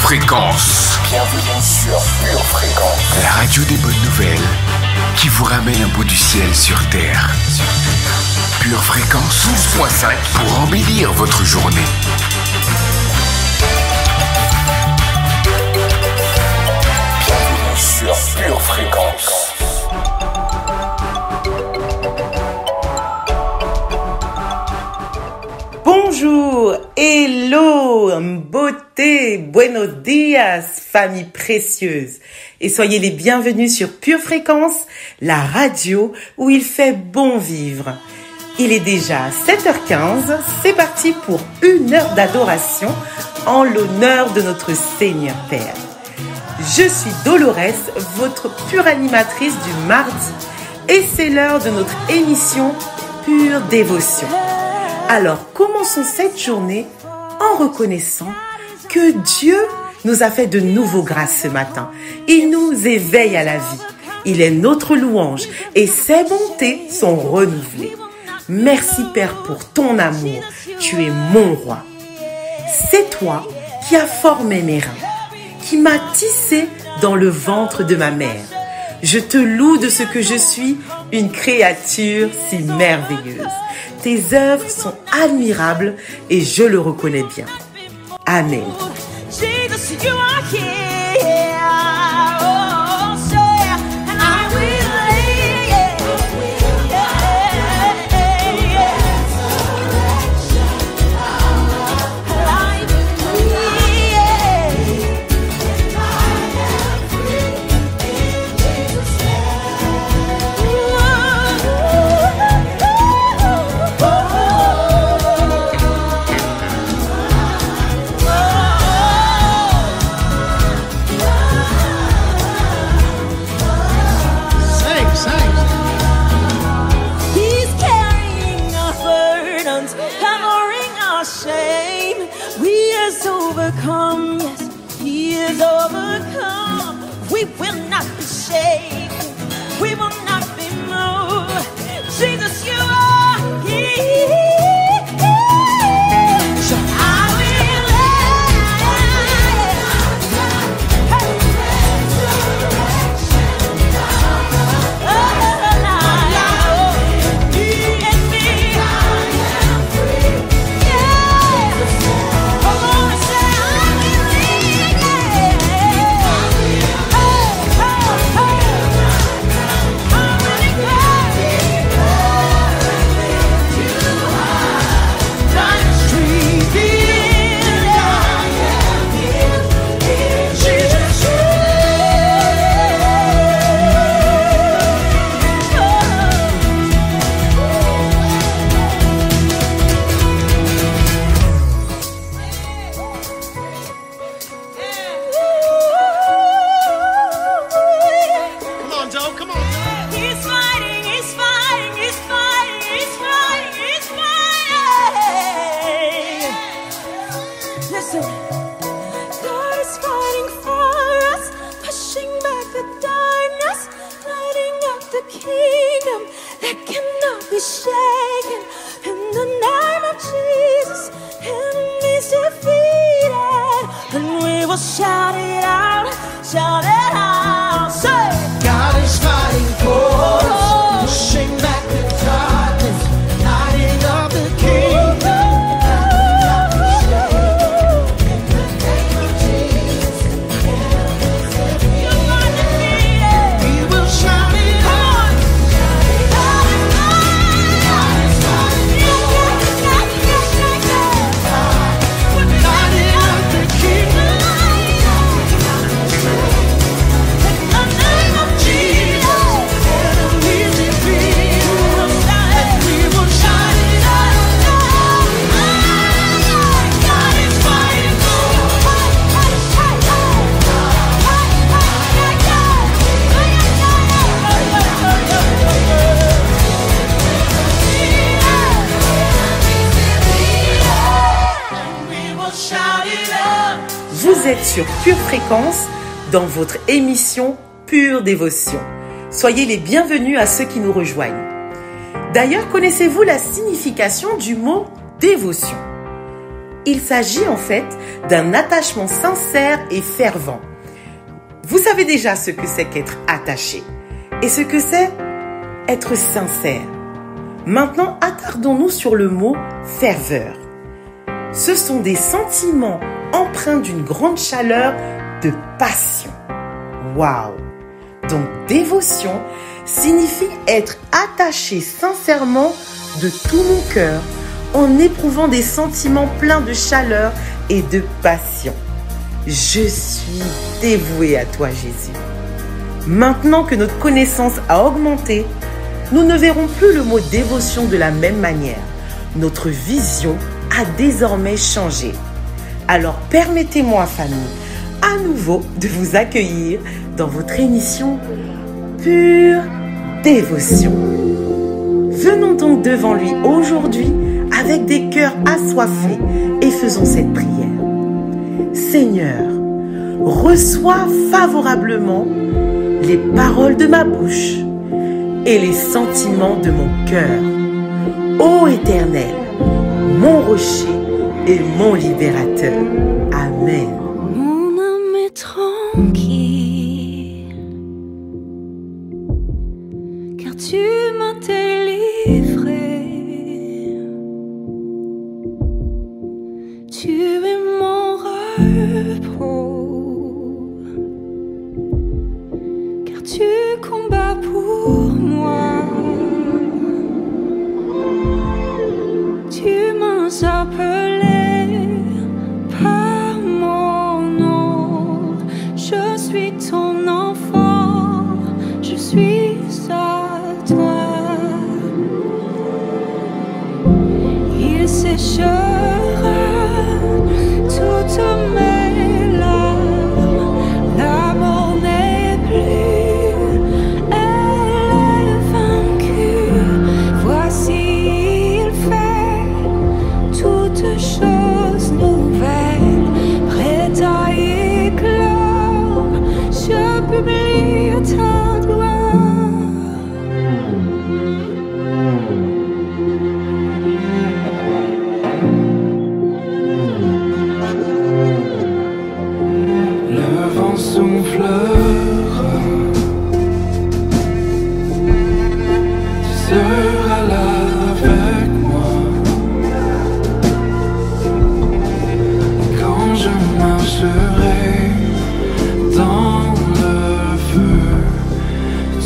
Fréquence. Bienvenue sur Pure Fréquence. La radio des bonnes nouvelles qui vous ramène un bout du ciel sur Terre. Pure Fréquence 12.5 pour embellir votre journée. Bienvenue sur Pure Fréquence. Bonjour, hello, beauté, buenos dias, famille précieuse. Et soyez les bienvenus sur Pure Fréquence, la radio où il fait bon vivre. Il est déjà 7h15, c'est parti pour une heure d'adoration en l'honneur de notre Seigneur Père. Je suis Dolores, votre pure animatrice du mardi, et c'est l'heure de notre émission Pure Dévotion. Alors, commençons cette journée en reconnaissant que Dieu nous a fait de nouveaux grâces ce matin. Il nous éveille à la vie. Il est notre louange et ses bontés sont renouvelées. Merci Père pour ton amour. Tu es mon roi. C'est toi qui as formé mes reins, qui m'as tissé dans le ventre de ma mère. Je te loue de ce que je suis, une créature si merveilleuse. Tes œuvres sont admirables et je le reconnais bien. Amen. Vous êtes sur Pure Fréquence dans votre émission Pure Dévotion. Soyez les bienvenus à ceux qui nous rejoignent. D'ailleurs, connaissez-vous la signification du mot dévotion? Il s'agit en fait d'un attachement sincère et fervent. Vous savez déjà ce que c'est qu'être attaché et ce que c'est être sincère. Maintenant, attardons-nous sur le mot ferveur. Ce sont des sentiments empreints d'une grande chaleur de passion. Waouh! Donc, dévotion signifie être attaché sincèrement de tout mon cœur en éprouvant des sentiments pleins de chaleur et de passion. Je suis dévouée à toi, Jésus. Maintenant que notre connaissance a augmenté, nous ne verrons plus le mot dévotion de la même manière. Notre vision a désormais changé. Alors permettez-moi, famille, à nouveau de vous accueillir dans votre émission Pure Dévotion. Venons donc devant lui aujourd'hui avec des cœurs assoiffés et faisons cette prière. Seigneur, reçois favorablement les paroles de ma bouche et les sentiments de mon cœur. Ô Éternel, mon rocher et mon libérateur. Amen. Mon âme est tranquille, car tu m'as délivré. Tu es mon repos, car tu combats pour moi. Tu m'as appelé par mon nom. Je suis ton enfant, je suis à toi. Il séchera toutes mes larmes. L'amour n'est plus, elle est vaincue. Voici, il fait toutes choses nouvelles, prêtes à éclore. Je publie ta gloire. Le vent soufflera, tu seras là avec moi. Quand je marcherai dans le feu,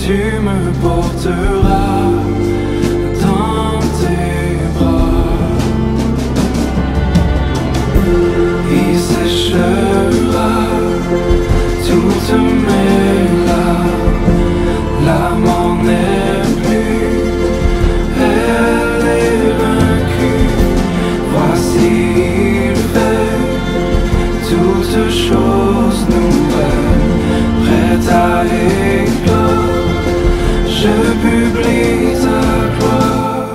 tu me porteras dans tes bras. Il séchera toutes mes larmes. La mort n'est plus, elle est vaincue. Voici, il fait toutes choses nouvelles, prêtes à éclore. Je publie ta gloire.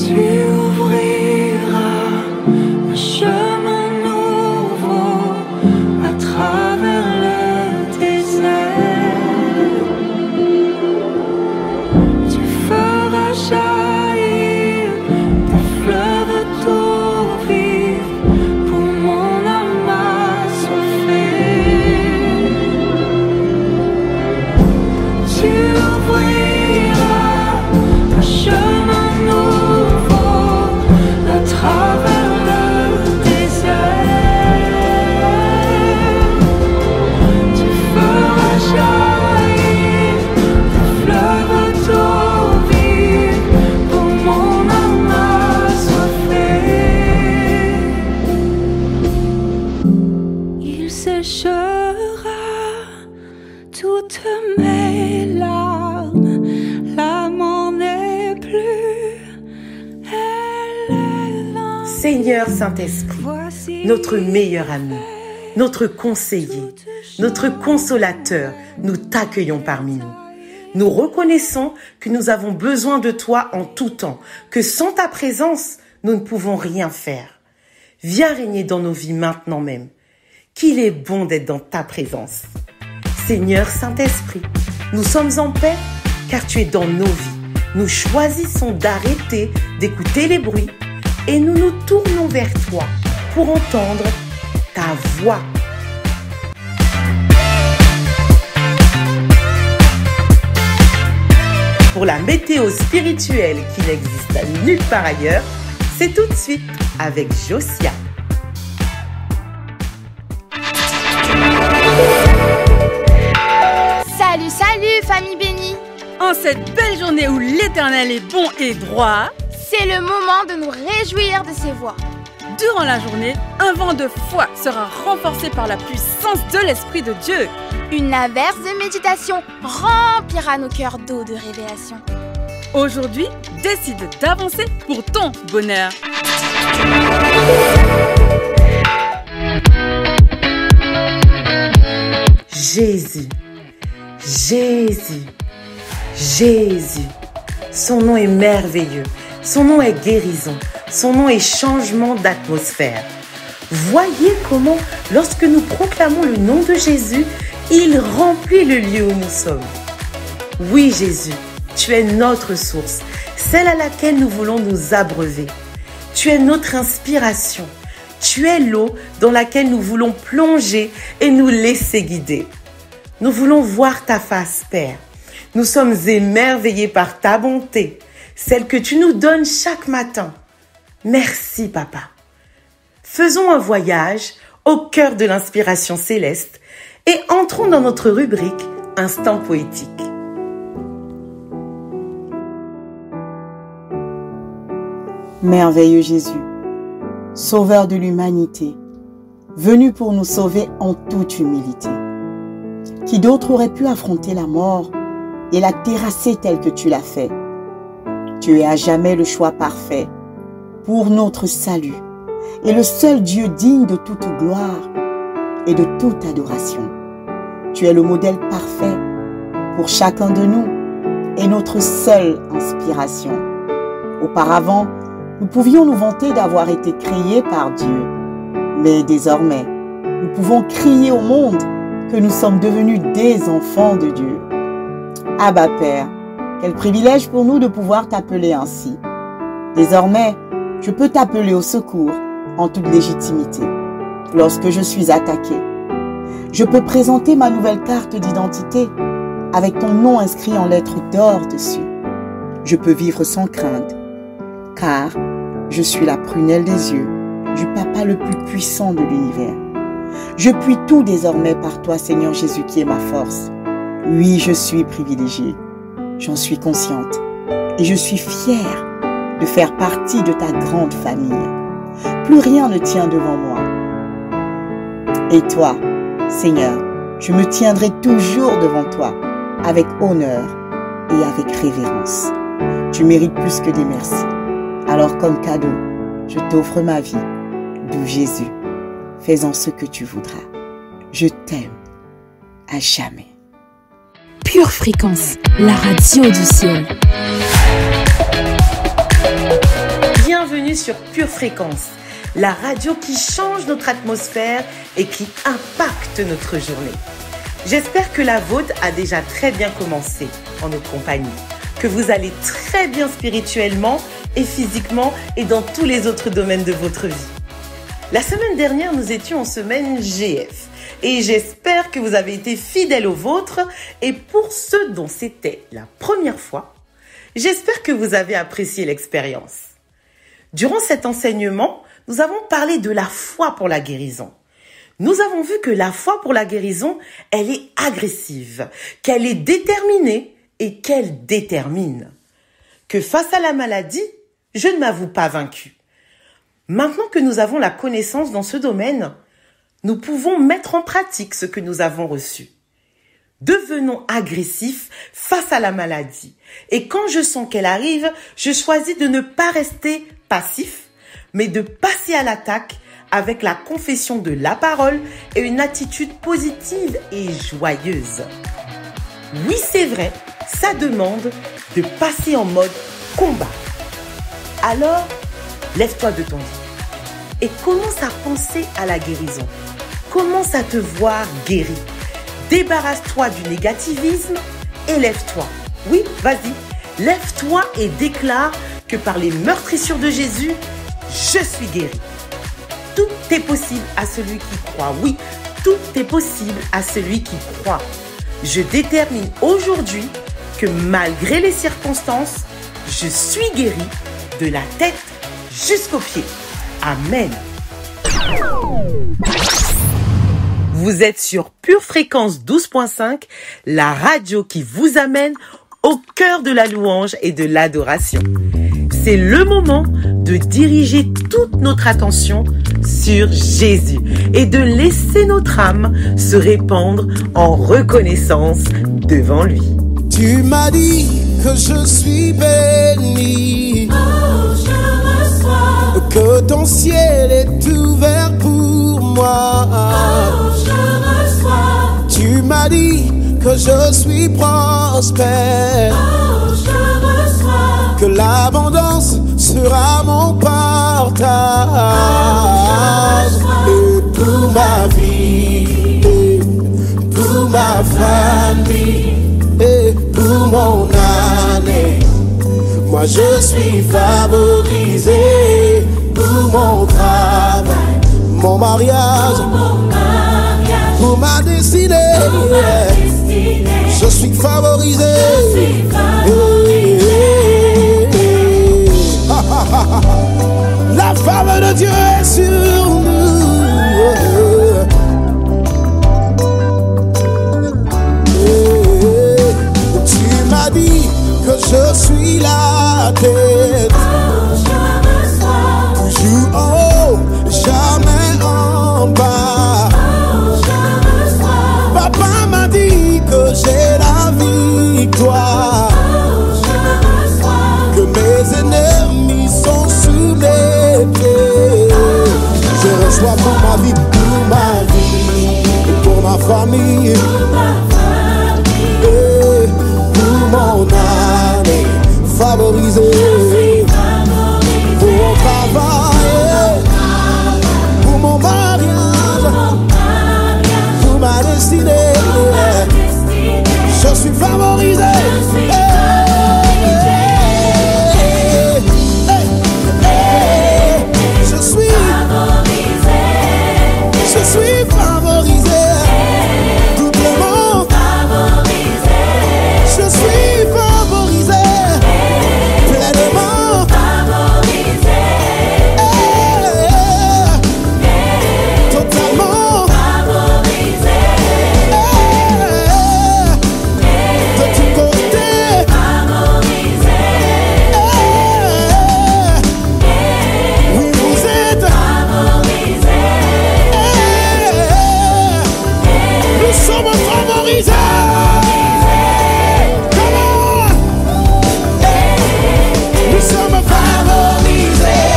Tu ouvriras un chemin nouveau à travers le désert. Tu feras jaillir des fleuves d'eau vive pour mon âme assoiffée. Tu ouvriras un chemin nouveau à travers le désert. Tu feras jaillir des fleuves d'eau vive pour mon âme assoiffée. Il séchera toutes mes larmes. L'amour n'est plus, elle est vaincue. Seigneur Saint-Esprit, Voici notre meilleur ami, notre conseiller, notre consolateur, nous t'accueillons parmi nous. Nous reconnaissons que nous avons besoin de toi en tout temps, que sans ta présence, nous ne pouvons rien faire. Viens régner dans nos vies maintenant même. Qu'il est bon d'être dans ta présence. Seigneur Saint-Esprit, nous sommes en paix car tu es dans nos vies. Nous choisissons d'arrêter d'écouter les bruits et nous nous tournons vers toi pour entendre ta voix. Pour la météo spirituelle qui n'existe nulle part ailleurs, c'est tout de suite avec Josia. Salut, salut famille bénie! En cette belle journée où l'Éternel est bon et droit, c'est le moment de nous réjouir de ses voix. Durant la journée, un vent de foi sera renforcé par la puissance de l'Esprit de Dieu. Une averse de méditation remplira nos cœurs d'eau de révélation. Aujourd'hui, décide d'avancer pour ton bonheur. Jésus, Jésus, Jésus. Son nom est merveilleux, son nom est guérison, son nom est changement d'atmosphère. Voyez comment, lorsque nous proclamons le nom de Jésus, il remplit le lieu où nous sommes. Oui, Jésus, tu es notre source, celle à laquelle nous voulons nous abreuver. Tu es notre inspiration. Tu es l'eau dans laquelle nous voulons plonger et nous laisser guider. Nous voulons voir ta face, Père. Nous sommes émerveillés par ta bonté, celle que tu nous donnes chaque matin. Merci, Papa. Faisons un voyage au cœur de l'inspiration céleste et entrons dans notre rubrique Instant poétique. Merveilleux Jésus, Sauveur de l'humanité, venu pour nous sauver en toute humilité. Qui d'autre aurait pu affronter la mort et la terrasser telle que tu l'as fait? Tu es à jamais le choix parfait pour notre salut et le seul Dieu digne de toute gloire et de toute adoration. Tu es le modèle parfait pour chacun de nous et notre seule inspiration. Auparavant, nous pouvions nous vanter d'avoir été créés par Dieu. Mais désormais, nous pouvons crier au monde que nous sommes devenus des enfants de Dieu. Abba Père, quel privilège pour nous de pouvoir t'appeler ainsi. Désormais, je peux t'appeler au secours en toute légitimité. Lorsque je suis attaqué, je peux présenter ma nouvelle carte d'identité avec ton nom inscrit en lettres d'or dessus. Je peux vivre sans crainte, car je suis la prunelle des yeux du Papa le plus puissant de l'univers. Je puis tout désormais par toi, Seigneur Jésus, qui est ma force. Oui, je suis privilégiée, j'en suis consciente et je suis fière de faire partie de ta grande famille. Plus rien ne tient devant moi. Et toi, Seigneur, je me tiendrai toujours devant toi avec honneur et avec révérence. Tu mérites plus que des merci. Alors comme cadeau, je t'offre ma vie. D'où Jésus, fais-en ce que tu voudras. Je t'aime à jamais. Pure Fréquence, la radio du ciel. Bienvenue sur Pure Fréquence, la radio qui change notre atmosphère et qui impacte notre journée. J'espère que la vôtre a déjà très bien commencé en notre compagnie, que vous allez très bien spirituellement et physiquement et dans tous les autres domaines de votre vie. La semaine dernière, nous étions en semaine GF et j'espère que vous avez été fidèles aux vôtres et pour ceux dont c'était la première fois, j'espère que vous avez apprécié l'expérience. Durant cet enseignement, nous avons parlé de la foi pour la guérison. Nous avons vu que la foi pour la guérison, elle est agressive, qu'elle est déterminée et qu'elle détermine. Que face à la maladie, je ne m'avoue pas vaincu. Maintenant que nous avons la connaissance dans ce domaine, nous pouvons mettre en pratique ce que nous avons reçu. Devenons agressifs face à la maladie. Et quand je sens qu'elle arrive, je choisis de ne pas rester passif, mais de passer à l'attaque avec la confession de la parole et une attitude positive et joyeuse. Oui, c'est vrai, ça demande de passer en mode combat. Alors, lève-toi de ton lit et commence à penser à la guérison. Commence à te voir guéri. Débarrasse-toi du négativisme et lève-toi. Oui, vas-y, lève-toi et déclare que par les meurtrissures de Jésus, je suis guéri. Tout est possible à celui qui croit. Oui, tout est possible à celui qui croit. Je détermine aujourd'hui que malgré les circonstances, je suis guéri de la tête jusqu'aux pieds. Amen. Vous êtes sur Pure Fréquence 12.5, la radio qui vous amène au cœur de la louange et de l'adoration. C'est le moment de diriger toute notre attention sur Jésus et de laisser notre âme se répandre en reconnaissance devant lui. Tu m'as dit que je suis béni, Oh, je reçois. que ton ciel est ouvert pour moi. Oh, je reçois. Tu m'as dit que je suis prospère, Oh, je reçois. que l'abondance sera mon partage. Et pour ma vie, et pour ma famille, et pour mon année, moi je suis favorisé. Pour mon travail, mon mariage, pour ma destinée, je suis favorisé. La faveur de Dieu est sur nous. Tu m'as dit que je suis la tête, toujours en haut, jamais en bas. Papa m'a dit que j'ai la victoire, que mes ennemis sont sous mes pieds. Je reçois pour ma vie, et pour ma famille, et pour mon année, favorisé. Pour mon travail, pour mon mariage, pour ma destinée, je suis favorisé. Je suis favorisé, doublement favorisé. Je suis favorisé, pleinement favorisé, totalement favorisé, de tous côtés favorisé. Oui, vous êtes favorisé. Nous sommes favorisés. Comment? Nous sommes favorisés.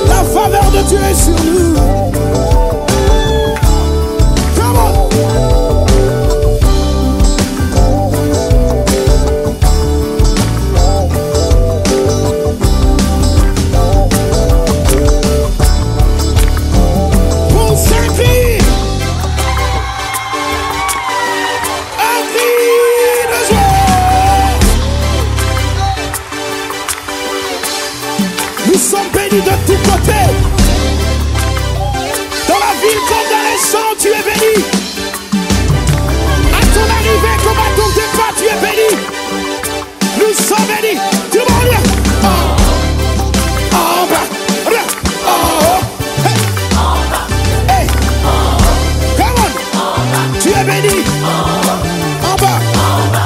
La faveur de Dieu est sur nous. Comment? Pour s'inscrire, un cri de joie. Nous sommes bénis de tous côtés. Dans la ville comme dans les champs, tu es béni. À ton arrivée comme à ton départ, tu es béni. Nous sommes bénis. Tout le monde dit, oh, en bas, oh, hey, hey, come on, tu es béni. En bas,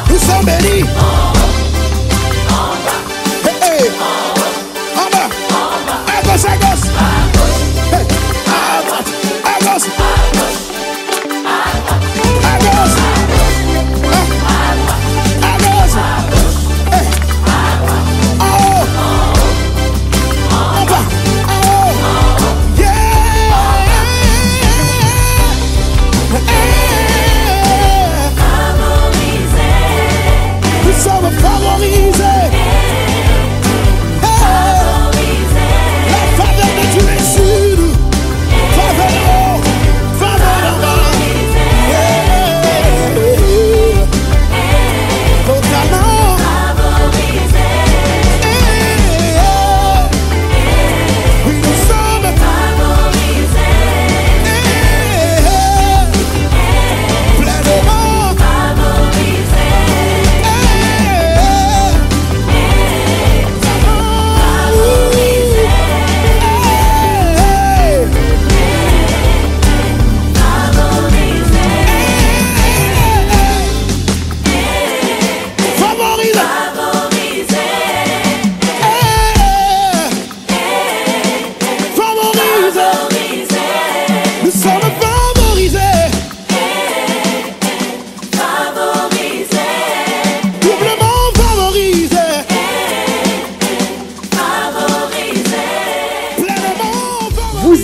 nous sommes bénis. Hey, hey, en bas, à gauche, à gauche. Hey, à droite, à gauche. À gauche. À gauche. Hey,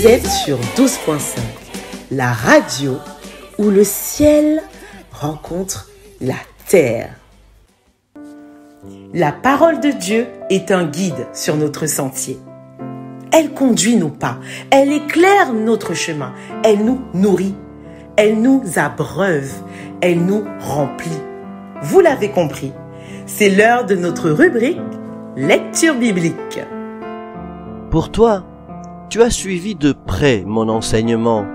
Vous êtes sur 12.5, la radio où le ciel rencontre la terre. La parole de Dieu est un guide sur notre sentier. Elle conduit nos pas, elle éclaire notre chemin, elle nous nourrit, elle nous abreuve, elle nous remplit. Vous l'avez compris, c'est l'heure de notre rubrique Lecture biblique. Pour toi, tu as suivi de près mon enseignement,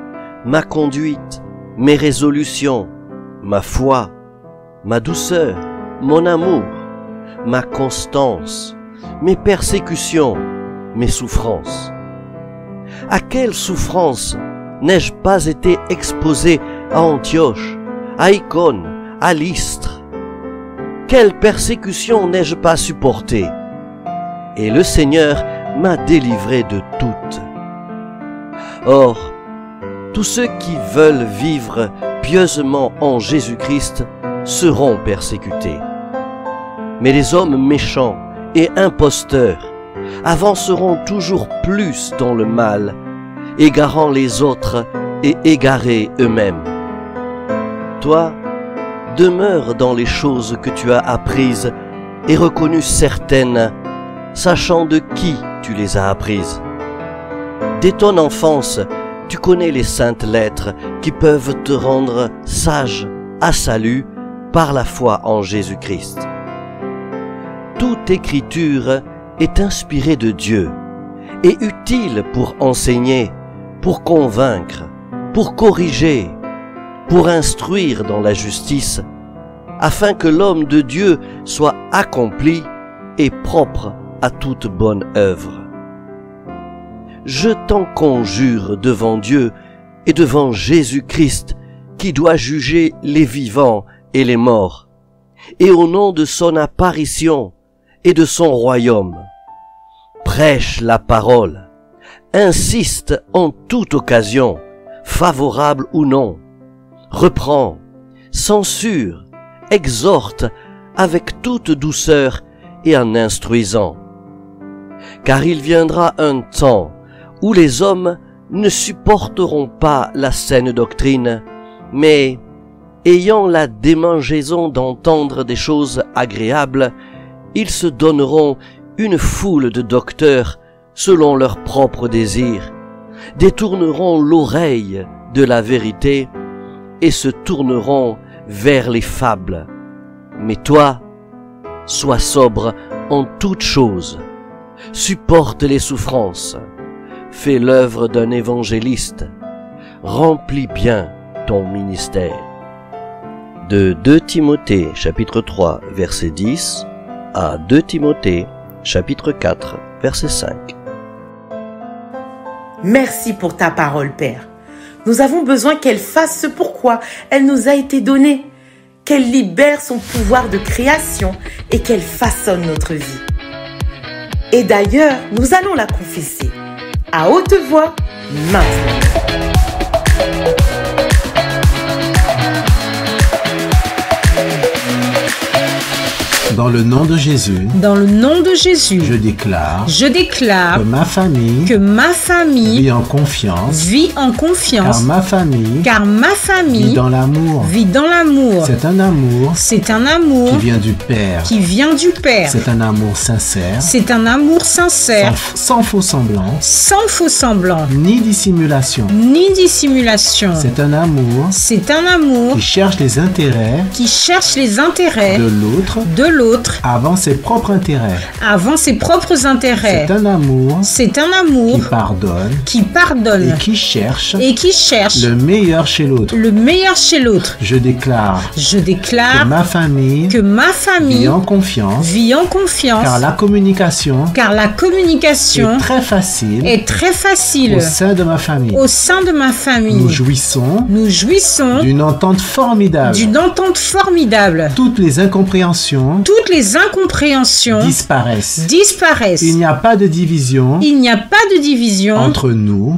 ma conduite, mes résolutions, ma foi, ma douceur, mon amour, ma constance, mes persécutions, mes souffrances. À quelle souffrance n'ai-je pas été exposé à Antioche, à Icône, à Lystre? Quelle persécution n'ai-je pas supportée? Et le Seigneur m'a délivré de toutes. Or, tous ceux qui veulent vivre pieusement en Jésus-Christ seront persécutés. Mais les hommes méchants et imposteurs avanceront toujours plus dans le mal, égarant les autres et égarés eux-mêmes. Toi, demeure dans les choses que tu as apprises et reconnues certaines, sachant de qui tu les as apprises. Dès ton enfance, tu connais les saintes lettres qui peuvent te rendre sage à salut par la foi en Jésus-Christ. Toute écriture est inspirée de Dieu et utile pour enseigner, pour convaincre, pour corriger, pour instruire dans la justice, afin que l'homme de Dieu soit accompli et propre à toute bonne œuvre. Je t'en conjure devant Dieu et devant Jésus-Christ, qui doit juger les vivants et les morts, et au nom de son apparition et de son royaume. Prêche la parole, insiste en toute occasion, favorable ou non, reprend, censure, exhorte avec toute douceur et en instruisant. Car il viendra un temps où les hommes ne supporteront pas la saine doctrine, mais, ayant la démangeaison d'entendre des choses agréables, ils se donneront une foule de docteurs selon leurs propres désirs, détourneront l'oreille de la vérité et se tourneront vers les fables. Mais toi, sois sobre en toutes choses, supporte les souffrances, fais l'œuvre d'un évangéliste, remplis bien ton ministère. De 2 Timothée chapitre 3 verset 10 à 2 Timothée chapitre 4 verset 5. Merci pour ta parole, Père. Nous avons besoin qu'elle fasse ce pourquoi elle nous a été donnée, qu'elle libère son pouvoir de création et qu'elle façonne notre vie. Et d'ailleurs, nous allons la confesser à haute voix maintenant. Dans le nom de Jésus, je déclare que ma famille vit en confiance, car ma famille vit dans l'amour. C'est un amour qui vient du Père. C'est un amour sincère, sans faux semblant, ni dissimulation. C'est un amour qui cherche les intérêts de l'autre avant ses propres intérêts. C'est un amour qui pardonne et qui cherche le meilleur chez l'autre. Je déclare que ma famille vit en confiance, car la communication est très facile au sein de ma famille. Nous jouissons d'une entente formidable. Toutes les incompréhensions toutes les incompréhensions disparaissent. Il n'y a pas de division. Entre nous.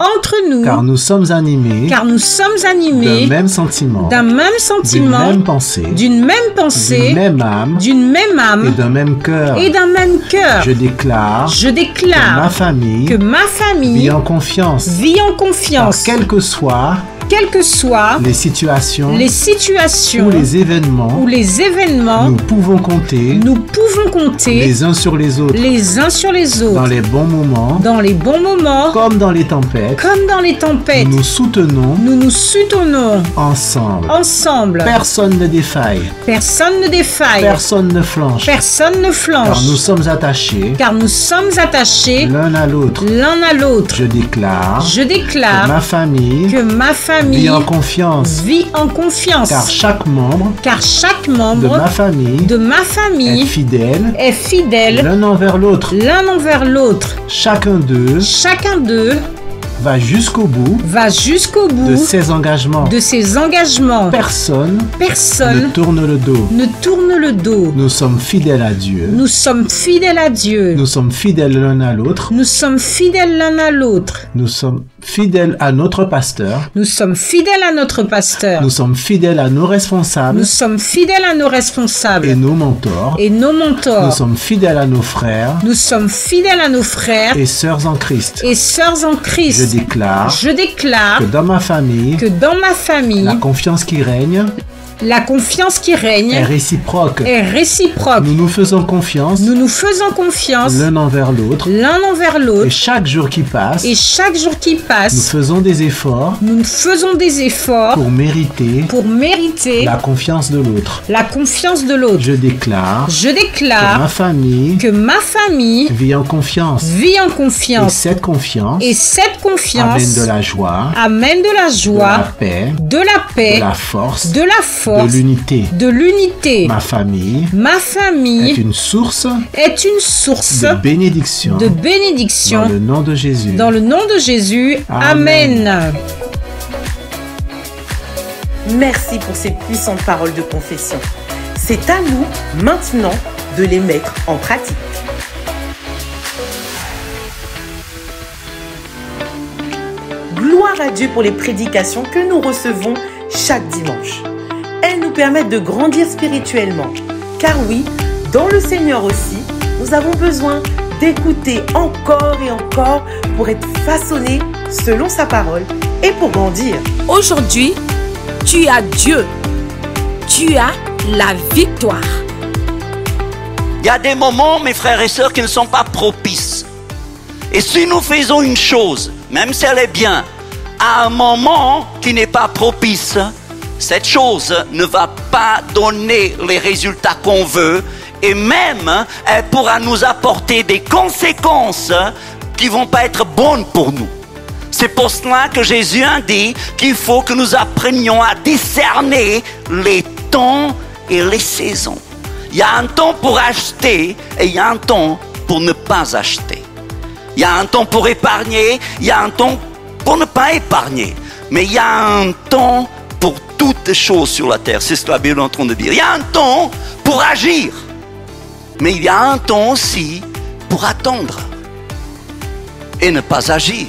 Car nous sommes animés. D'un même sentiment. D'une même pensée. D'une même âme. Et d'un même cœur. Je déclare. Que ma famille. Vit en confiance. Car quel que soit les situations ou les événements, nous pouvons compter les uns sur les autres dans les bons moments comme dans les tempêtes. Nous nous soutenons ensemble. Personne ne défaille. Personne ne flanche. Car nous sommes attachés l'un à l'autre. Je déclare que ma famille vit en confiance. Car chaque membre de ma famille est fidèle l'un envers l'autre. Chacun d'eux va jusqu'au bout de ses engagements. Personne ne tourne le dos. Nous sommes fidèles à Dieu. Nous sommes fidèles l'un à l'autre. Nous sommes fidèles à notre pasteur. Nous sommes fidèles à nos responsables. Et nos mentors. Nous sommes fidèles à nos frères. Et sœurs en Christ. Je déclare que dans ma famille, la confiance qui règne est réciproque. Nous nous faisons confiance l'un envers l'autre. Et chaque jour qui passe, nous faisons des efforts pour mériter la confiance de l'autre. Je déclare que ma famille vit en confiance. Et cette confiance amène de la joie, de la paix, de la force, de l'unité. Ma famille est une source de bénédiction. Dans le nom de Jésus. Amen. Merci pour ces puissantes paroles de confession. C'est à nous, maintenant, de les mettre en pratique. Gloire à Dieu pour les prédications que nous recevons chaque dimanche. Elles nous permettent de grandir spirituellement. Car oui, dans le Seigneur aussi, nous avons besoin d'écouter encore et encore pour être façonnés selon sa parole et pour grandir. Aujourd'hui, tu as Dieu. Tu as la victoire. Il y a des moments, mes frères et sœurs, qui ne sont pas propices. Et si nous faisons une chose, même si elle est bien, à un moment qui n'est pas propice, cette chose ne va pas donner les résultats qu'on veut et même elle pourra nous apporter des conséquences qui ne vont pas être bonnes pour nous. C'est pour cela que Jésus a dit qu'il faut que nous apprenions à discerner les temps et les saisons. Il y a un temps pour acheter et il y a un temps pour ne pas acheter. Il y a un temps pour épargner, il y a un temps pour ne pas épargner. Mais il y a un temps pour toutes choses sur la terre. C'est ce que la Bible est en train de dire. Il y a un temps pour agir. Mais il y a un temps aussi pour attendre et ne pas agir.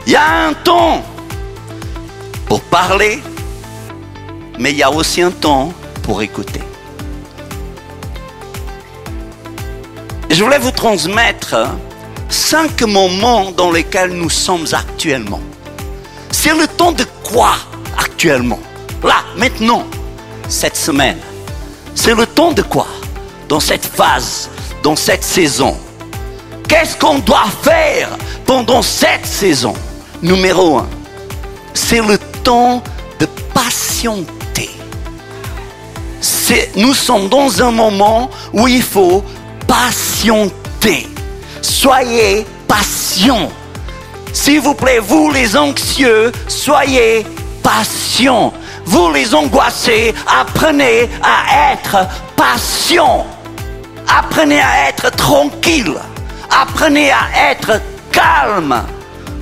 Il y a un temps pour parler, mais il y a aussi un temps pour écouter. Je voulais vous transmettre 5 moments dans lesquels nous sommes actuellement. C'est le temps de quoi actuellement? Là, maintenant, cette semaine. C'est le temps de quoi? Dans cette phase, dans cette saison. Qu'est-ce qu'on doit faire pendant cette saison? Numéro 1, c'est le temps de patienter. Nous sommes dans un moment où il faut patienter. Soyez patients. S'il vous plaît, vous les anxieux, soyez patients. Vous les angoissés, apprenez à être patients. Apprenez à être tranquille. Apprenez à être calme.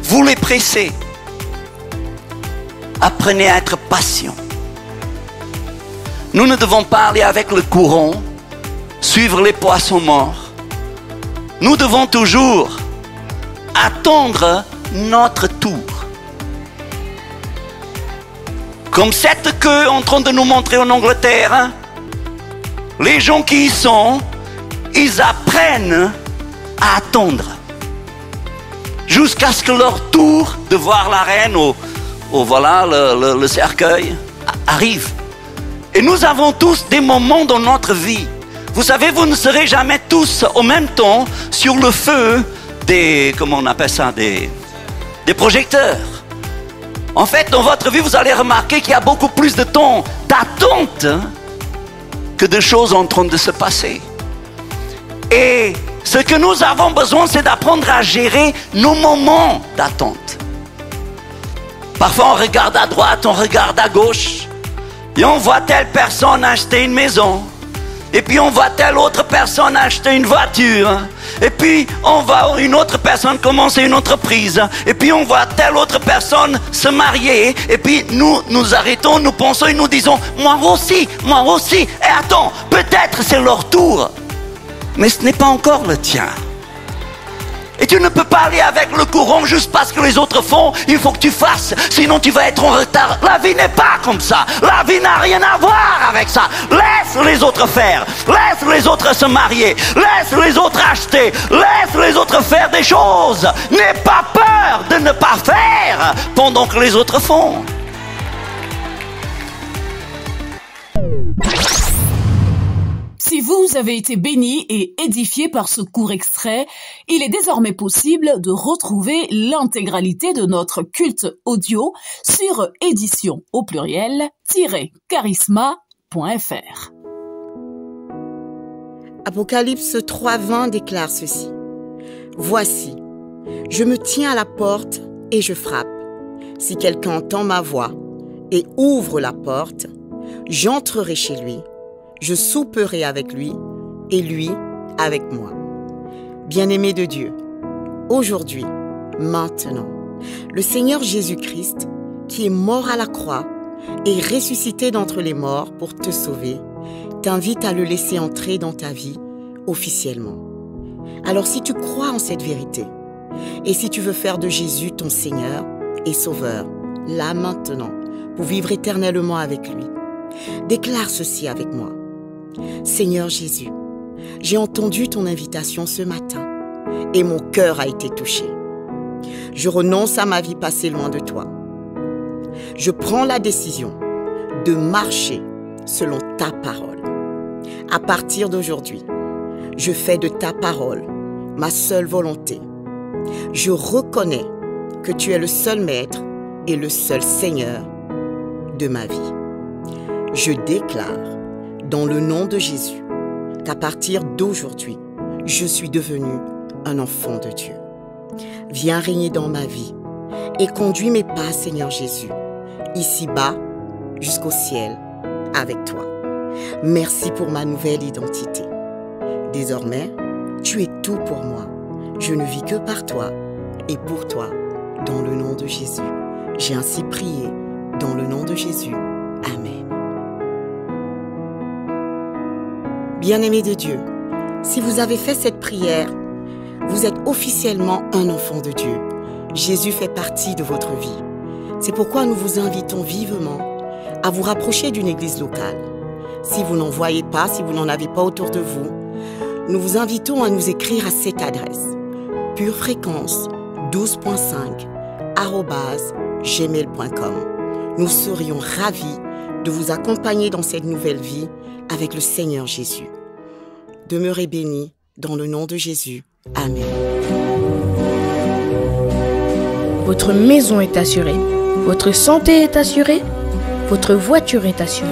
Vous les pressez. Apprenez à être patient. Nous ne devons pas aller avec le courant, suivre les poissons morts. Nous devons toujours attendre notre tour. Comme cette queue en train de nous montrer en Angleterre, hein? Les gens qui y sont, ils apprennent à attendre jusqu'à ce que leur tour de voir la reine ou voilà le cercueil arrive. Et nous avons tous des moments dans notre vie. Vous savez, vous ne serez jamais tous en même temps sur le feu des, comment on appelle ça, des projecteurs. En fait, dans votre vie, vous allez remarquer qu'il y a beaucoup plus de temps d'attente que de choses en train de se passer. Et ce que nous avons besoin, c'est d'apprendre à gérer nos moments d'attente. Parfois, on regarde à droite, on regarde à gauche, et on voit telle personne acheter une maison. Et puis on voit telle autre personne acheter une voiture. Et puis on voit une autre personne commencer une entreprise. Et puis on voit telle autre personne se marier. Et puis nous arrêtons, nous pensons et nous disons, moi aussi. Et attends, peut-être c'est leur tour. Mais ce n'est pas encore le tien. Et tu ne peux pas aller avec le courant juste parce que les autres font. Il faut que tu fasses, sinon tu vas être en retard. La vie n'est pas comme ça. La vie n'a rien à voir avec ça. Laisse les autres faire. Laisse les autres se marier. Laisse les autres acheter. Laisse les autres faire des choses. N'aie pas peur de ne pas faire pendant que les autres font. Si vous avez été béni et édifié par ce court extrait, il est désormais possible de retrouver l'intégralité de notre culte audio sur édition au pluriel-charisma.fr. Apocalypse 3:20 déclare ceci. Voici, je me tiens à la porte et je frappe. Si quelqu'un entend ma voix et ouvre la porte, j'entrerai chez lui. Je souperai avec lui et lui avec moi. Bien-aimé de Dieu, aujourd'hui, maintenant, le Seigneur Jésus-Christ, qui est mort à la croix et ressuscité d'entre les morts pour te sauver, t'invite à le laisser entrer dans ta vie officiellement. Alors si tu crois en cette vérité et si tu veux faire de Jésus ton Seigneur et Sauveur, là maintenant, pour vivre éternellement avec lui, déclare ceci avec moi. Seigneur Jésus, j'ai entendu ton invitation ce matin et mon cœur a été touché. Je renonce à ma vie passée loin de toi. Je prends la décision de marcher selon ta parole. À partir d'aujourd'hui, je fais de ta parole ma seule volonté. Je reconnais que tu es le seul maître et le seul Seigneur de ma vie. Je déclare dans le nom de Jésus qu'à partir d'aujourd'hui, je suis devenu un enfant de Dieu. Viens régner dans ma vie et conduis mes pas, Seigneur Jésus, ici-bas jusqu'au ciel avec toi. Merci pour ma nouvelle identité. Désormais, tu es tout pour moi. Je ne vis que par toi et pour toi, dans le nom de Jésus. J'ai ainsi prié dans le nom de Jésus. Amen. Bien-aimés de Dieu, si vous avez fait cette prière, vous êtes officiellement un enfant de Dieu. Jésus fait partie de votre vie. C'est pourquoi nous vous invitons vivement à vous rapprocher d'une église locale. Si vous n'en voyez pas, si vous n'en avez pas autour de vous, nous vous invitons à nous écrire à cette adresse purefréquence12.5@gmail.com. Nous serions ravis de vous accompagner dans cette nouvelle vie avec le Seigneur Jésus. Demeurez bénis dans le nom de Jésus. Amen. Votre maison est assurée, votre santé est assurée, votre voiture est assurée.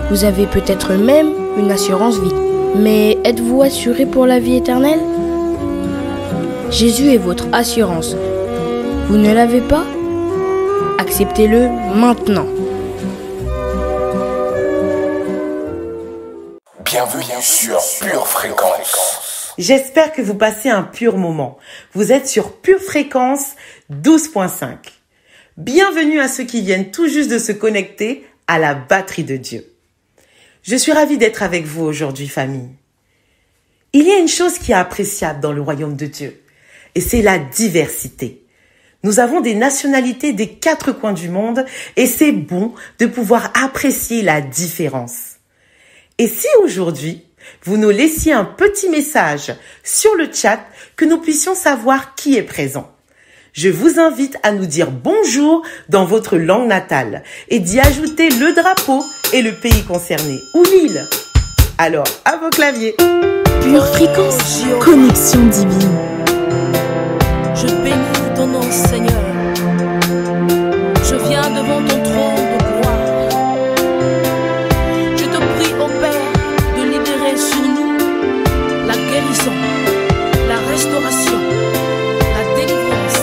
Vous avez peut-être même une assurance vie. Mais êtes-vous assuré pour la vie éternelle? Jésus est votre assurance. Vous ne l'avez pas? Acceptez-le maintenant. Bienvenue sur Pure Fréquence. J'espère que vous passez un pur moment. Vous êtes sur Pure Fréquence 12.5. Bienvenue à ceux qui viennent tout juste de se connecter à la batterie de Dieu. Je suis ravie d'être avec vous aujourd'hui, famille. Il y a une chose qui est appréciable dans le royaume de Dieu, et c'est la diversité. Nous avons des nationalités des 4 coins du monde et c'est bon de pouvoir apprécier la différence. Et si aujourd'hui, vous nous laissiez un petit message sur le chat que nous puissions savoir qui est présent. Je vous invite à nous dire bonjour dans votre langue natale et d'y ajouter le drapeau et le pays concerné ou l'île. Alors, à vos claviers. Pure fréquence, connexion divine. Je bénis ton nom, Seigneur. Je viens devant ton trône de gloire. Je te prie, ô Père, de libérer sur nous la guérison, la restauration, la délivrance,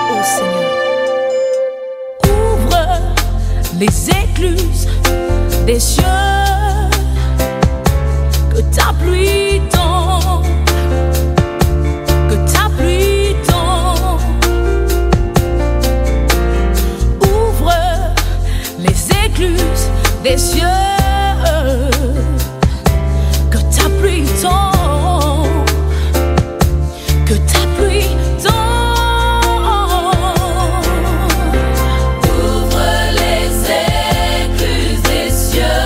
ô Seigneur. Ouvre les écluses des cieux, que ta pluie tombe, que ta pluie tombe. Ouvre les écluses des cieux, que ta pluie tombe, que ta pluie tombe. Ouvre les écluses des cieux,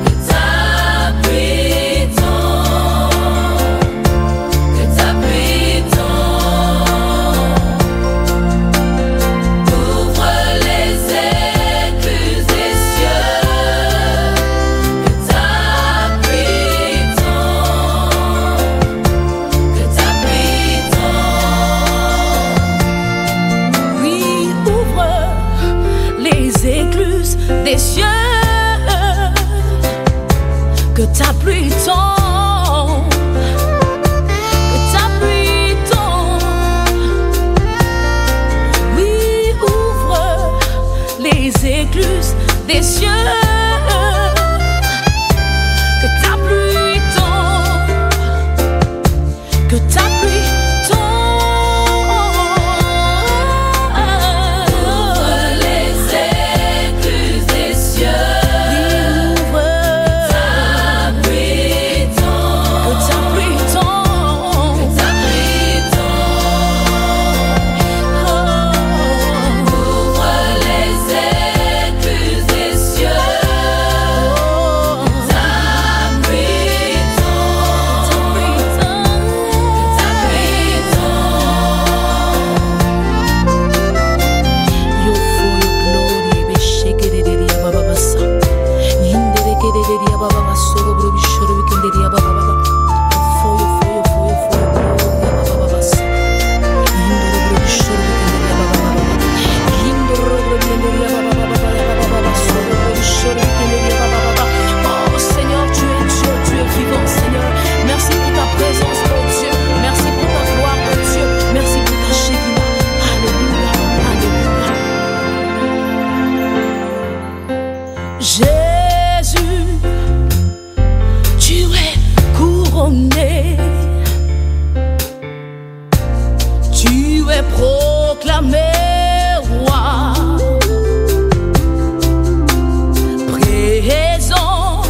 que ta pluie tombe, que ta pluie tombe. Ouvre les écluses des cieux, que ta pluie tombe, que ta pluie tombe. Oui, ouvre les écluses des cieux, que ta pluie tombe, que ta pluie tombe. Oui, ouvre les écluses des cieux, que ta pluie tombe, que ta pluie tombe. Ouvre les écluses des cieux, ouvre ta pluie tombe, que ta pluie tombe, que ta pluie tombe. Ouvre les écluses des cieux, que ta pluie tombe, que ta pluie tombe. Yo for your glory, be shake it it baba basa. Indere ke de baba baso bro bi shoro bi kende de baba baba. For your glory baba basa. Indere bro bi shoro bi kende de baba baba. Indere bro bi kende de baba baba so bro bi shoro bi kende de baba baba. Oh Seigneur, tu es Dieu, tu es vivant Seigneur. Merci pour ta présence, oh Dieu. Merci pour ta gloire, oh Dieu. Merci pour ta Shekinah. Alléluia, alléluia. Jésus, tu es couronné, tu es proclamé roi, présent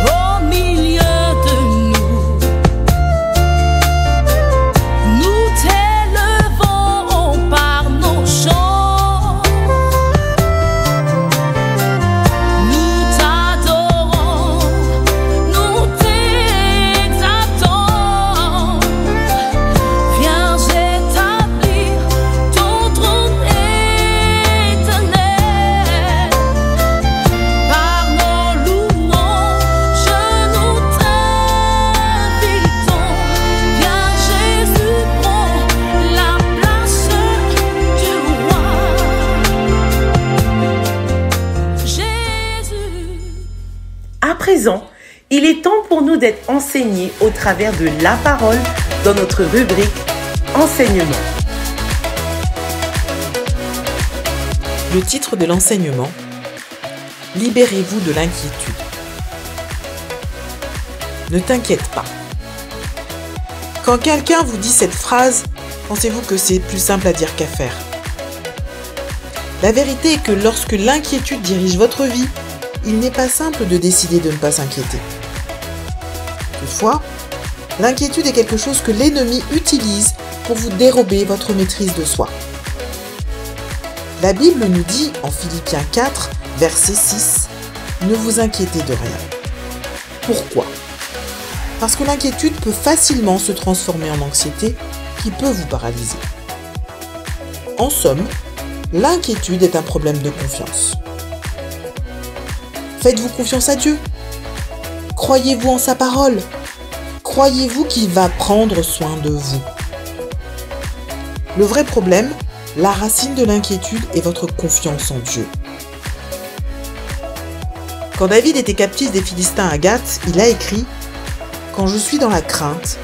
au milieu de nous. Nous t'élevons par nos chants, nous t'adorons, nous t'exaltons. Viens établir ton trône éternel. Par nos louanges, nous t'invitons. Viens Jésus, prends la place du roi. Jésus. À présent, il est temps pour nous d'être enseignés au travers de la parole dans notre rubrique Enseignement. Le titre de l'enseignement: Libérez-vous de l'inquiétude. Ne t'inquiète pas. Quand quelqu'un vous dit cette phrase, pensez-vous que c'est plus simple à dire qu'à faire? La vérité est que lorsque l'inquiétude dirige votre vie, il n'est pas simple de décider de ne pas s'inquiéter. Toutefois, l'inquiétude est quelque chose que l'ennemi utilise pour vous dérober votre maîtrise de soi. La Bible nous dit en Philippiens 4, verset 6, « Ne vous inquiétez de rien. » Pourquoi ? Parce que l'inquiétude peut facilement se transformer en anxiété qui peut vous paralyser. En somme, l'inquiétude est un problème de confiance. Faites-vous confiance à Dieu? Croyez-vous en sa parole? Croyez-vous qu'il va prendre soin de vous? Le vrai problème, la racine de l'inquiétude est votre confiance en Dieu. Quand David était captif des Philistins à Gath, il a écrit « Quand je suis dans la crainte,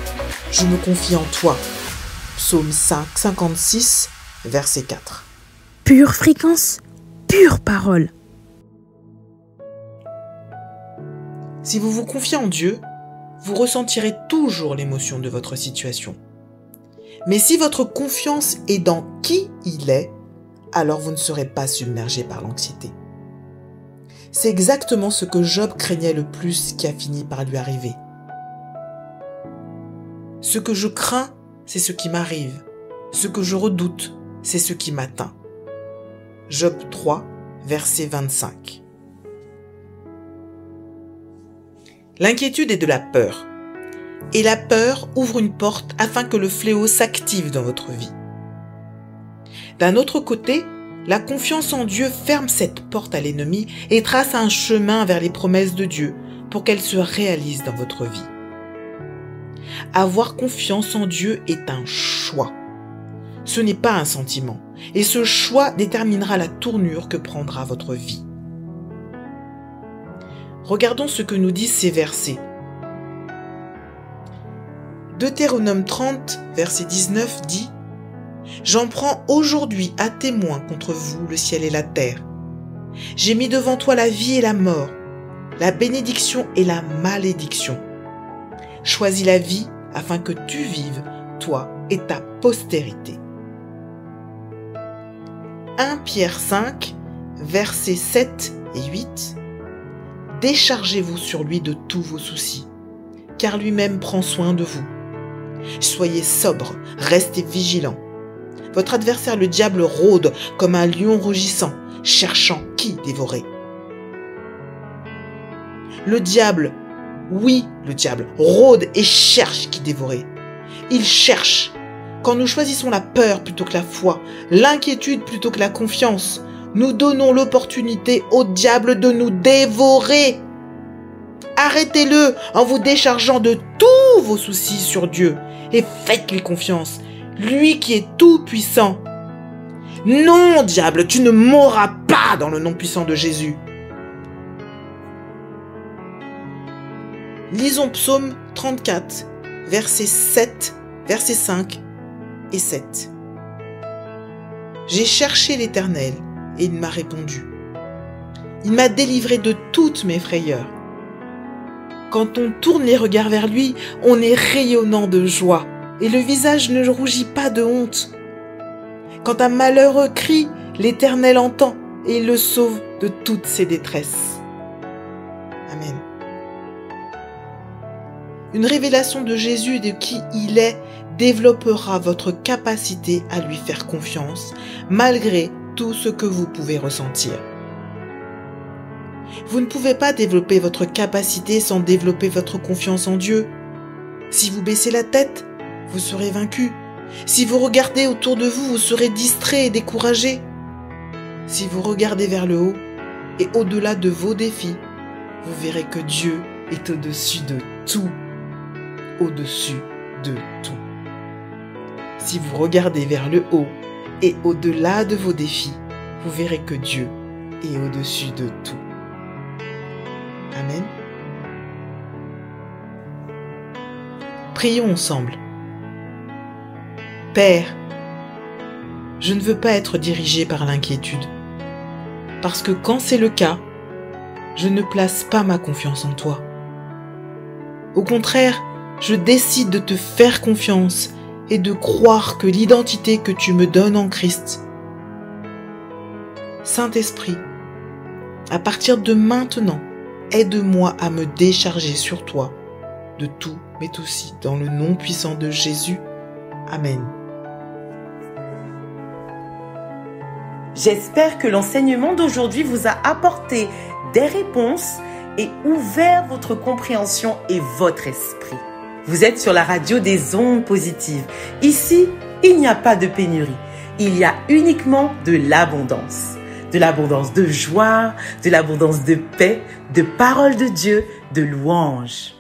je me confie en toi ». Psaume 56, verset 4. Pure fréquence, pure parole. Si vous vous confiez en Dieu, vous ressentirez toujours l'émotion de votre situation. Mais si votre confiance est dans qui il est, alors vous ne serez pas submergé par l'anxiété. C'est exactement ce que Job craignait le plus qui a fini par lui arriver. Ce que je crains, c'est ce qui m'arrive. Ce que je redoute, c'est ce qui m'atteint. Job 3, verset 25. L'inquiétude est de la peur. Et la peur ouvre une porte afin que le fléau s'active dans votre vie. D'un autre côté, la confiance en Dieu ferme cette porte à l'ennemi et trace un chemin vers les promesses de Dieu pour qu'elles se réalisent dans votre vie. Avoir confiance en Dieu est un choix. Ce n'est pas un sentiment. Et ce choix déterminera la tournure que prendra votre vie. Regardons ce que nous disent ces versets. Deutéronome 30, verset 19 dit « J'en prends aujourd'hui à témoin contre vous le ciel et la terre. J'ai mis devant toi la vie et la mort, la bénédiction et la malédiction. Choisis la vie afin que tu vives, toi et ta postérité. » 1 Pierre 5, versets 7 et 8. « Déchargez-vous sur lui de tous vos soucis, car lui-même prend soin de vous. Soyez sobre, restez vigilants. Votre adversaire le diable rôde comme un lion rugissant, cherchant qui dévorer. » Le diable, oui, le diable, rôde et cherche qui dévorer. Il cherche. Quand nous choisissons la peur plutôt que la foi, l'inquiétude plutôt que la confiance, nous donnons l'opportunité au diable de nous dévorer. Arrêtez-le en vous déchargeant de tous vos soucis sur Dieu et faites-lui confiance, lui qui est tout puissant. Non, diable, tu ne mourras pas dans le nom puissant de Jésus. Lisons Psaume 34, versets 7, versets 5 et 7. J'ai cherché l'Éternel et il m'a répondu. Il m'a délivré de toutes mes frayeurs. Quand on tourne les regards vers lui, on est rayonnant de joie et le visage ne rougit pas de honte. Quand un malheureux crie, l'Éternel entend et il le sauve de toutes ses détresses. Amen. Une révélation de Jésus et de qui il est développera votre capacité à lui faire confiance malgré tout ce que vous pouvez ressentir. Vous ne pouvez pas développer votre capacité sans développer votre confiance en Dieu. Si vous baissez la tête, vous serez vaincu. Si vous regardez autour de vous, vous serez distrait et découragé. Si vous regardez vers le haut et au-delà de vos défis, vous verrez que Dieu est au-dessus de tout. Au-dessus de tout. Si vous regardez vers le haut et au-delà de vos défis, vous verrez que Dieu est au-dessus de tout. Amen. Prions ensemble. Père, je ne veux pas être dirigé par l'inquiétude, parce que quand c'est le cas, je ne place pas ma confiance en toi. Au contraire, je décide de te faire confiance et de croire que l'identité que tu me donnes en Christ. Saint-Esprit, à partir de maintenant, aide-moi à me décharger sur toi de tout, mais aussi dans le nom puissant de Jésus. Amen. J'espère que l'enseignement d'aujourd'hui vous a apporté des réponses et ouvert votre compréhension et votre esprit. Vous êtes sur la radio des ondes positives. Ici, il n'y a pas de pénurie. Il y a uniquement de l'abondance. De l'abondance de joie, de l'abondance de paix, de paroles de Dieu, de louanges.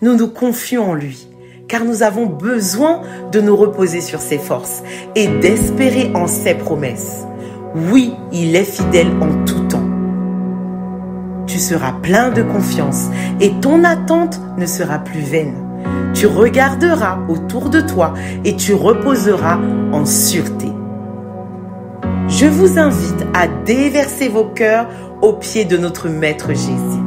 Nous nous confions en lui, car nous avons besoin de nous reposer sur ses forces et d'espérer en ses promesses. Oui, il est fidèle en tout temps. Tu seras plein de confiance et ton attente ne sera plus vaine. Tu regarderas autour de toi et tu reposeras en sûreté. Je vous invite à déverser vos cœurs aux pieds de notre Maître Jésus.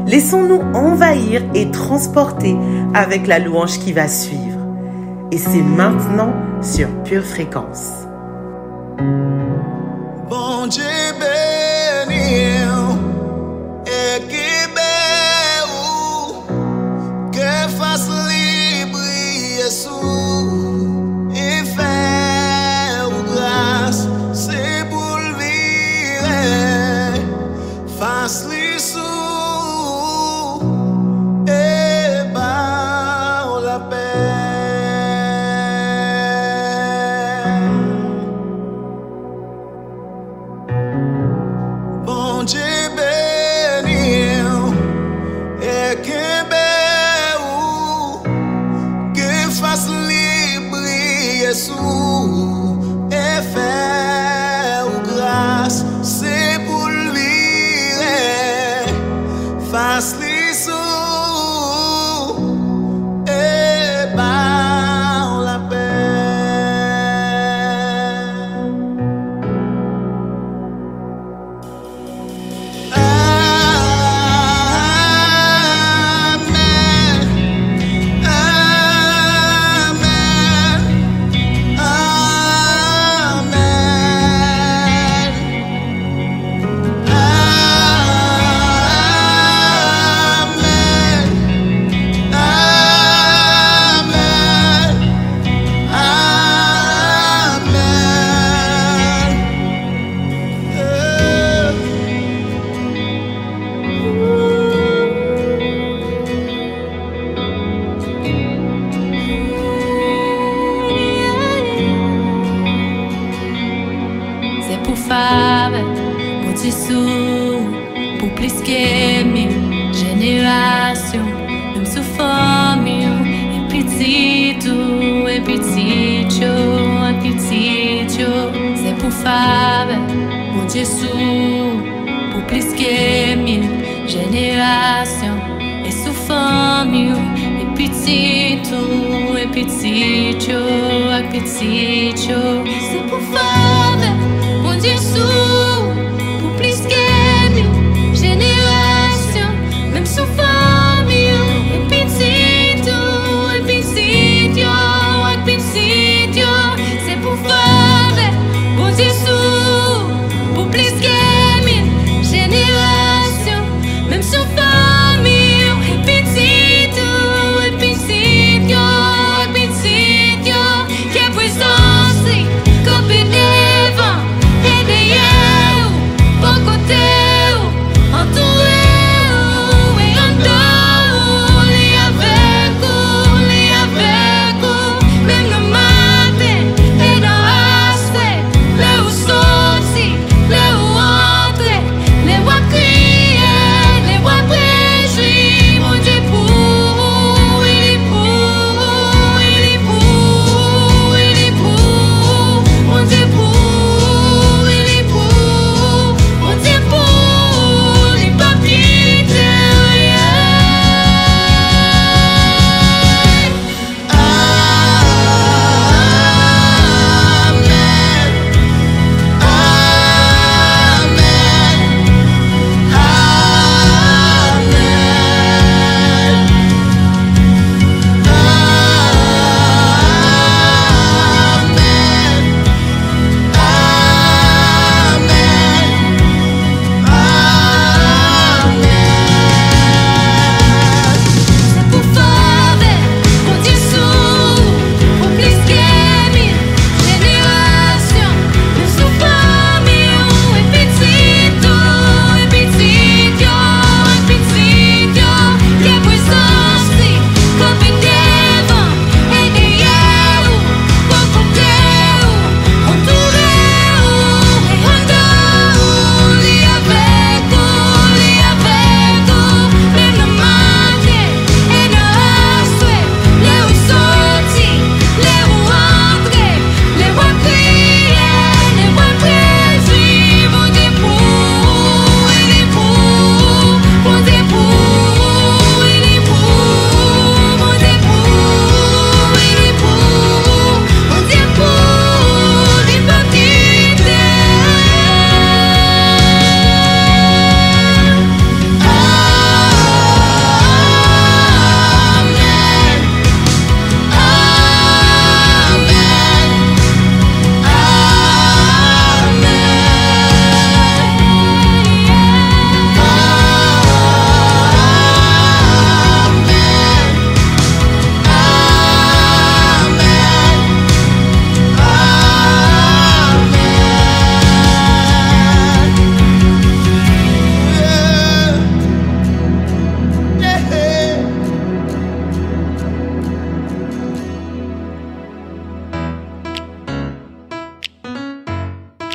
Laissons-nous envahir et transporter avec la louange qui va suivre. Et c'est maintenant sur Pure Fréquence. Bon Dieu béni, équipe que fasse libre Jésus et faire grâce, c'est pour le vivre, fasse-lui sous. Présence, copie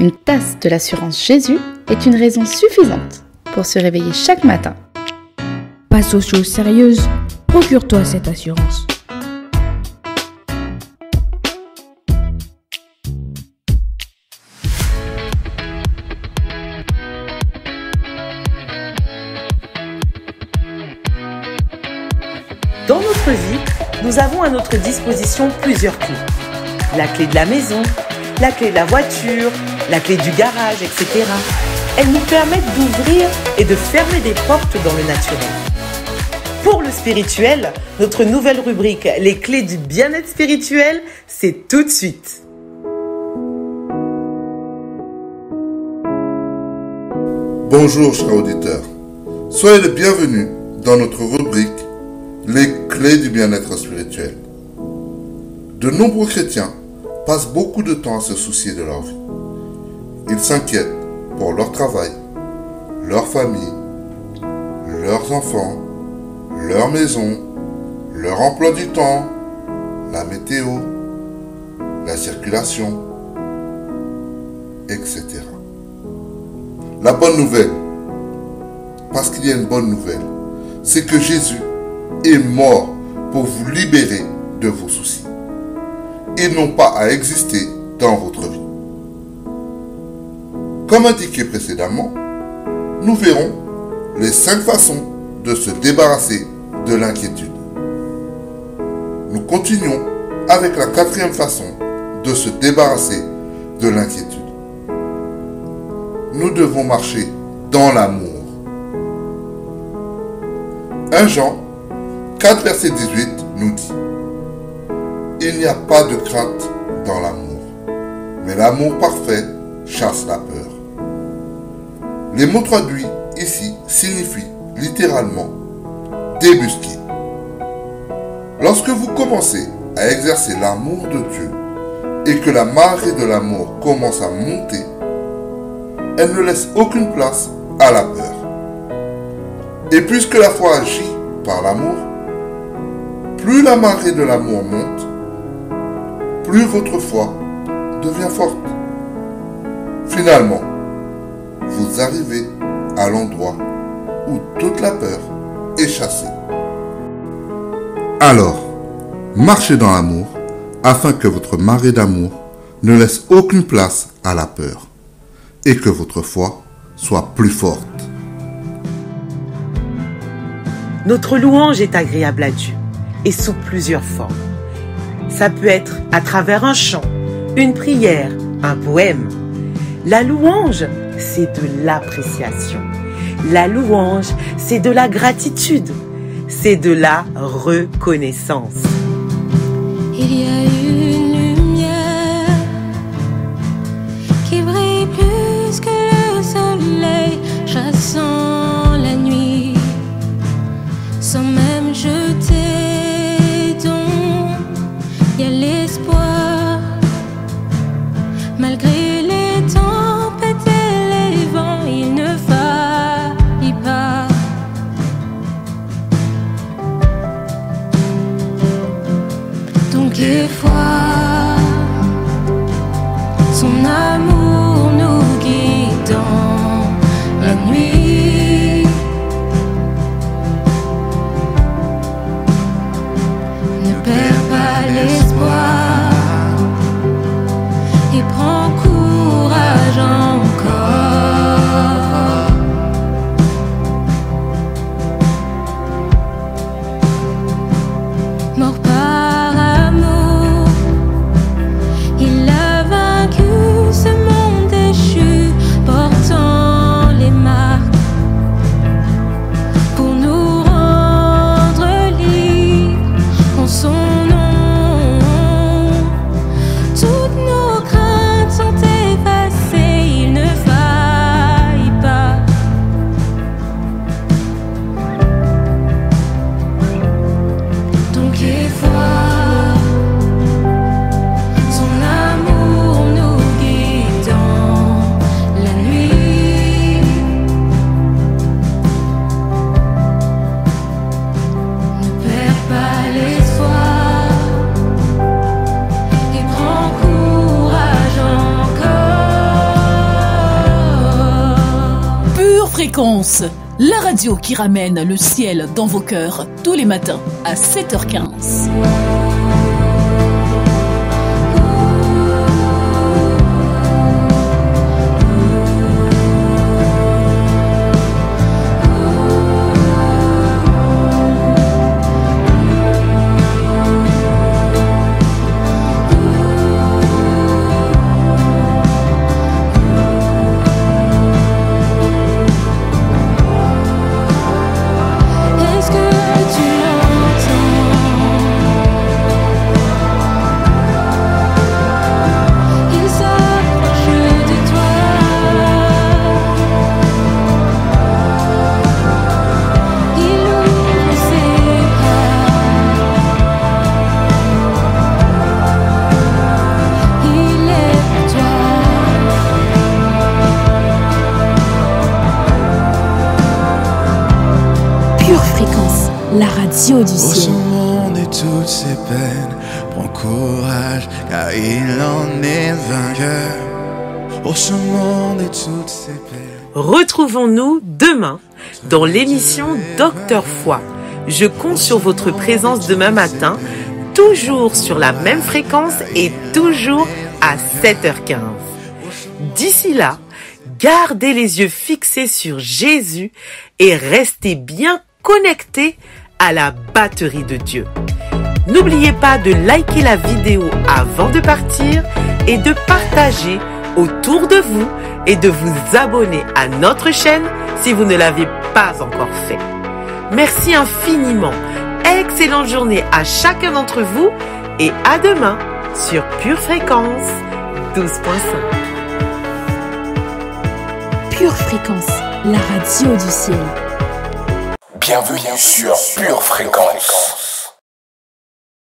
Une tasse de l'assurance Jésus est une raison suffisante pour se réveiller chaque matin. Passe aux choses sérieuses, procure-toi cette assurance. Dans notre vie, nous avons à notre disposition plusieurs clés. La clé de la maison, la clé de la voiture, la clé du garage, etc. Elles nous permettent d'ouvrir et de fermer des portes dans le naturel. Pour le spirituel, notre nouvelle rubrique « Les clés du bien-être spirituel », c'est tout de suite. Bonjour chers auditeurs, soyez les bienvenus dans notre rubrique « Les clés du bien-être spirituel ». De nombreux chrétiens passent beaucoup de temps à se soucier de leur vie. Ils s'inquiètent pour leur travail, leur famille, leurs enfants, leur maison, leur emploi du temps, la météo, la circulation, etc. La bonne nouvelle, parce qu'il y a une bonne nouvelle, c'est que Jésus est mort pour vous libérer de vos soucis. Ils n'ont pas à exister dans votre vie. Comme indiqué précédemment, nous verrons les 5 façons de se débarrasser de l'inquiétude. Nous continuons avec la 4e façon de se débarrasser de l'inquiétude. Nous devons marcher dans l'amour. 1 Jean 4, verset 18 nous dit: il n'y a pas de crainte dans l'amour, mais l'amour parfait chasse la peur. Les mots traduits ici signifient littéralement débusquer. Lorsque vous commencez à exercer l'amour de Dieu et que la marée de l'amour commence à monter, elle ne laisse aucune place à la peur. Et puisque la foi agit par l'amour, plus la marée de l'amour monte, plus votre foi devient forte. Finalement, vous arrivez à l'endroit où toute la peur est chassée. Alors, marchez dans l'amour afin que votre marée d'amour ne laisse aucune place à la peur et que votre foi soit plus forte. Notre louange est agréable à Dieu et sous plusieurs formes. Ça peut être à travers un chant, une prière, un poème. La louange, c'est de l'appréciation. La louange, c'est de la gratitude. C'est de la reconnaissance. Il y a une lumière qui brille plus que le soleil, chassant la nuit, sans même jeter d'ombre. Il y a l'espoir, malgré les tempêtes et les vents, il ne faillit pas. Donc des fois, son amour nous guide dans la nuit. Ne perds pas l'espoir et prends courage encore. Mort par amour, Fréquence, la radio qui ramène le ciel dans vos cœurs tous les matins à 7h15. La radio du ciel. Au son monde et toutes ses peines, prends courage, car il en est vainqueur. Au son monde et toutes ses peines. Retrouvons-nous demain dans l'émission Docteur Foi. Je compte sur votre présence demain matin, toujours sur la même fréquence et toujours à 7h15. D'ici là, gardez les yeux fixés sur Jésus et restez bien connectés à la batterie de Dieu. N'oubliez pas de liker la vidéo avant de partir et de partager autour de vous et de vous abonner à notre chaîne si vous ne l'avez pas encore fait. Merci infiniment. Excellente journée à chacun d'entre vous et à demain sur Pure Fréquence 12.5. Pure Fréquence, la radio du ciel. Bienvenue sur Pure Fréquence.